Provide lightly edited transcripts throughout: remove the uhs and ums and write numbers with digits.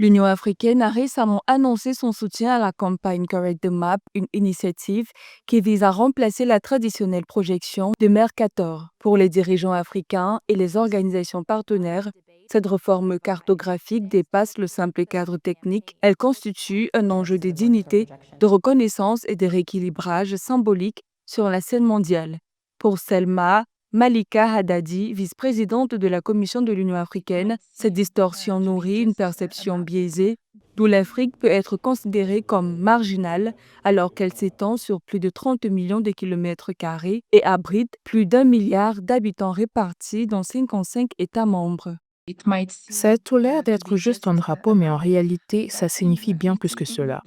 L'Union africaine a récemment annoncé son soutien à la campagne Correct the Map, une initiative qui vise à remplacer la traditionnelle projection de Mercator. Pour les dirigeants africains et les organisations partenaires, cette réforme cartographique dépasse le simple cadre technique. Elle constitue un enjeu de dignité, de reconnaissance et de rééquilibrage symbolique sur la scène mondiale. Pour Selma Malika Haddadi, vice-présidente de la Commission de l'Union africaine, cette distorsion nourrit une perception biaisée d'où l'Afrique peut être considérée comme marginale alors qu'elle s'étend sur plus de 30 millions de kilomètres carrés et abrite plus d'1 milliard d'habitants répartis dans 55 États membres. Ça a tout l'air d'être juste un drapeau, mais en réalité, ça signifie bien plus que cela.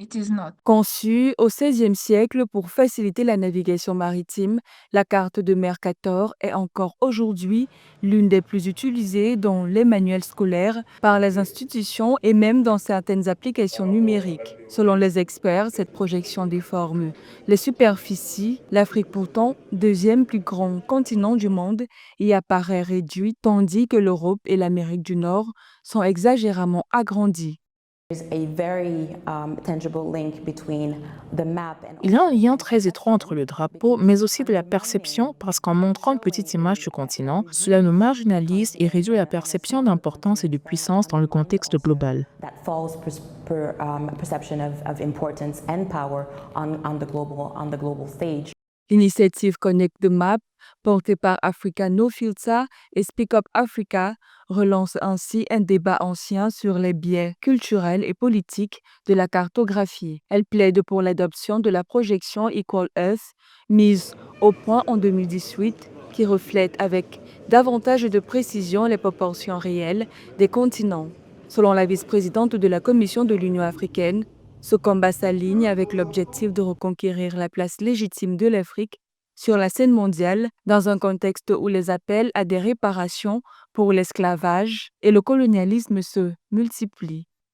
Conçue au XVIe siècle pour faciliter la navigation maritime, la carte de Mercator est encore aujourd'hui l'une des plus utilisées dans les manuels scolaires, par les institutions et même dans certaines applications numériques. Selon les experts, cette projection déforme les superficies. L'Afrique, pourtant deuxième plus grand continent du monde, y apparaît réduite, tandis que l'Europe et l'Amérique du Nord sont exagérément agrandies. Il y a un lien très étroit entre le drapeau, mais aussi de la perception, parce qu'en montrant une petite image du continent, cela nous marginalise et réduit la perception d'importance et de puissance dans le contexte global. L'initiative Connect the Map, portée par Africa No Filter et Speak Up Africa, relance ainsi un débat ancien sur les biais culturels et politiques de la cartographie. Elle plaide pour l'adoption de la projection Equal Earth, mise au point en 2018, qui reflète avec davantage de précision les proportions réelles des continents. Selon la vice-présidente de la Commission de l'Union africaine, ce combat s'aligne avec l'objectif de reconquérir la place légitime de l'Afrique sur la scène mondiale dans un contexte où les appels à des réparations pour l'esclavage et le colonialisme se multiplient.